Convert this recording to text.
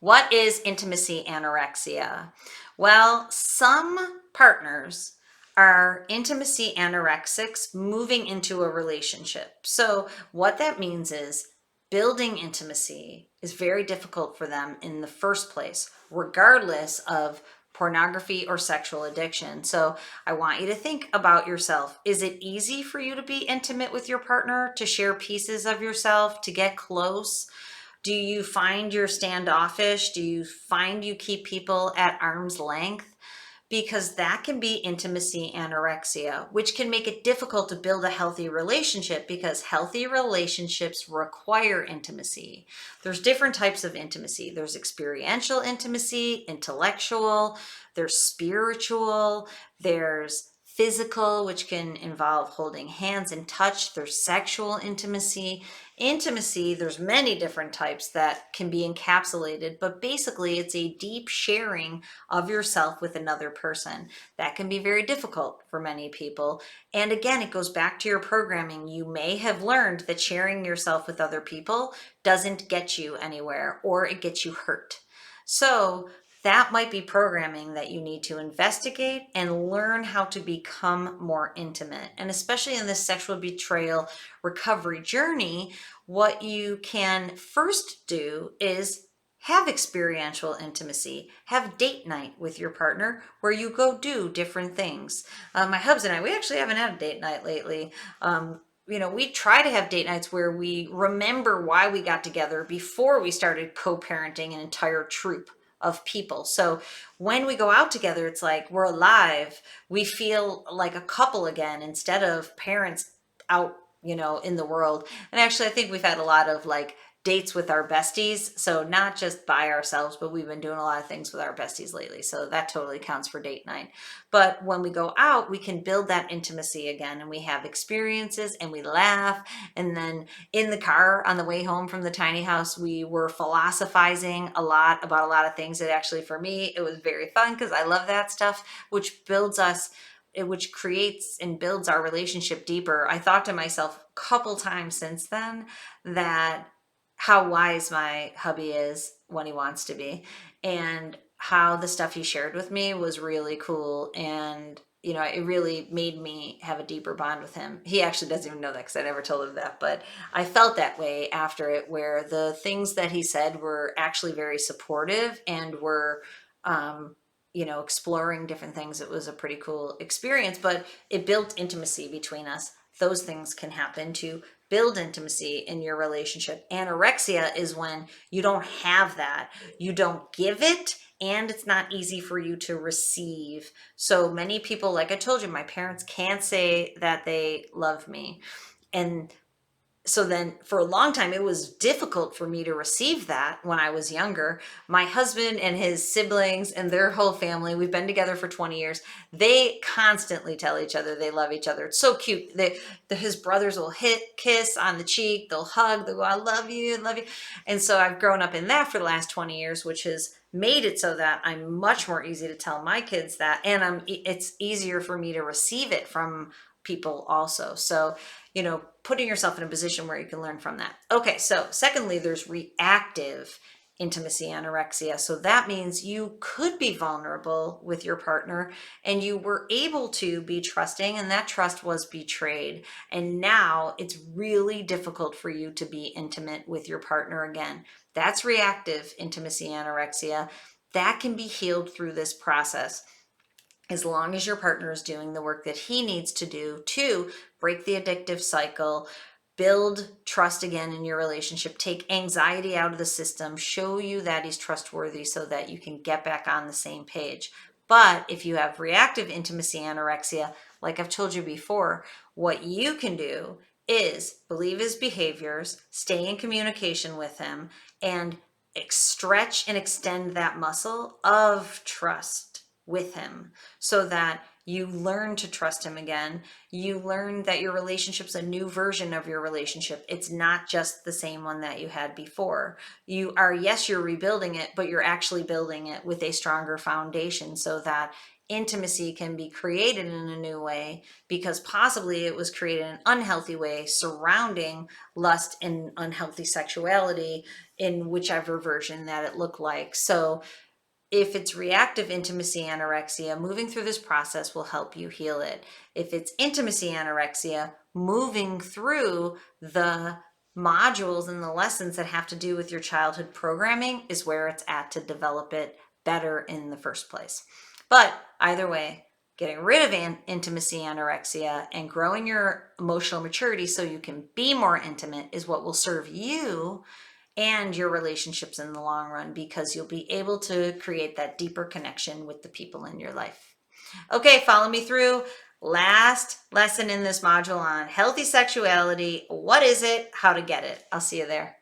What is intimacy anorexia? Well, some partners are intimacy anorexics moving into a relationship. So, what that means is building intimacy is very difficult for them in the first place, regardless of pornography or sexual addiction. So, I want you to think about yourself. Is it easy for you to be intimate with your partner, to share pieces of yourself, to get close? Do you find you're standoffish? Do you find you keep people at arm's length? Because that can be intimacy anorexia, which can make it difficult to build a healthy relationship because healthy relationships require intimacy. There's different types of intimacy. There's experiential intimacy, intellectual, there's spiritual, there's physical, which can involve holding hands and touch. There's sexual intimacy. Intimacy, there's many different types that can be encapsulated, but basically it's a deep sharing of yourself with another person. That can be very difficult for many people. And again, it goes back to your programming. You may have learned that sharing yourself with other people doesn't get you anywhere, or it gets you hurt. So that might be programming that you need to investigate and learn how to become more intimate. And especially in this sexual betrayal recovery journey, what you can first do is have experiential intimacy, have date night with your partner where you go do different things. My husband and I, we actually haven't had a date night lately. We try to have date nights where we remember why we got together before we started co-parenting an entire troop of people. So when we go out together, it's like we're alive. We feel like a couple again instead of parents out, in the world. And actually, I think we've had a lot of like dates with our besties. So not just by ourselves, but we've been doing a lot of things with our besties lately. So that totally counts for date night. But when we go out, we can build that intimacy again and we have experiences and we laugh. And then in the car on the way home from the tiny house, we were philosophizing a lot about a lot of things that actually for me, it was very fun because I love that stuff, which builds us, which creates and builds our relationship deeper. I thought to myself a couple times since then that how wise my hubby is when he wants to be, and how the stuff he shared with me was really cool. And, it really made me have a deeper bond with him. He actually doesn't even know that because I never told him that, but I felt that way after it, where the things that he said were actually very supportive and were, exploring different things. It was a pretty cool experience, but it built intimacy between us. Those things can happen to build intimacy in your relationship. Anorexia is when you don't have that, you don't give it, and it's not easy for you to receive. So many people, like I told you, my parents can't say that they love me. And so then for a long time, it was difficult for me to receive that when I was younger. My husband and his siblings and their whole family, we've been together for 20 years. They constantly tell each other they love each other. It's so cute. His brothers will kiss on the cheek. They'll hug. They'll go, I love you, I love you. And so I've grown up in that for the last 20 years, which has made it so that I'm much more easy to tell my kids that. And it's easier for me to receive it from people also. So, putting yourself in a position where you can learn from that. Okay, so secondly, there's reactive intimacy anorexia. So that means you could be vulnerable with your partner and you were able to be trusting, and that trust was betrayed. And now it's really difficult for you to be intimate with your partner again. That's reactive intimacy anorexia. That can be healed through this process, as long as your partner is doing the work that he needs to do to break the addictive cycle, build trust again in your relationship, take anxiety out of the system, show you that he's trustworthy so that you can get back on the same page. But if you have reactive intimacy anorexia, like I've told you before, what you can do is believe his behaviors, stay in communication with him, and stretch and extend that muscle of trust with him so that you learn to trust him again. You learn that your relationship's a new version of your relationship. It's not just the same one that you had before. Yes, you're rebuilding it, but you're actually building it with a stronger foundation so that intimacy can be created in a new way because possibly it was created in an unhealthy way surrounding lust and unhealthy sexuality in whichever version that it looked like. So if it's reactive intimacy anorexia, moving through this process will help you heal it. If it's intimacy anorexia, moving through the modules and the lessons that have to do with your childhood programming is where it's at to develop it better in the first place. But either way, getting rid of intimacy anorexia and growing your emotional maturity so you can be more intimate is what will serve you and your relationships in the long run, because you'll be able to create that deeper connection with the people in your life. Okay, follow me through. Last lesson in this module on healthy sexuality. What is it? How to get it. I'll see you there.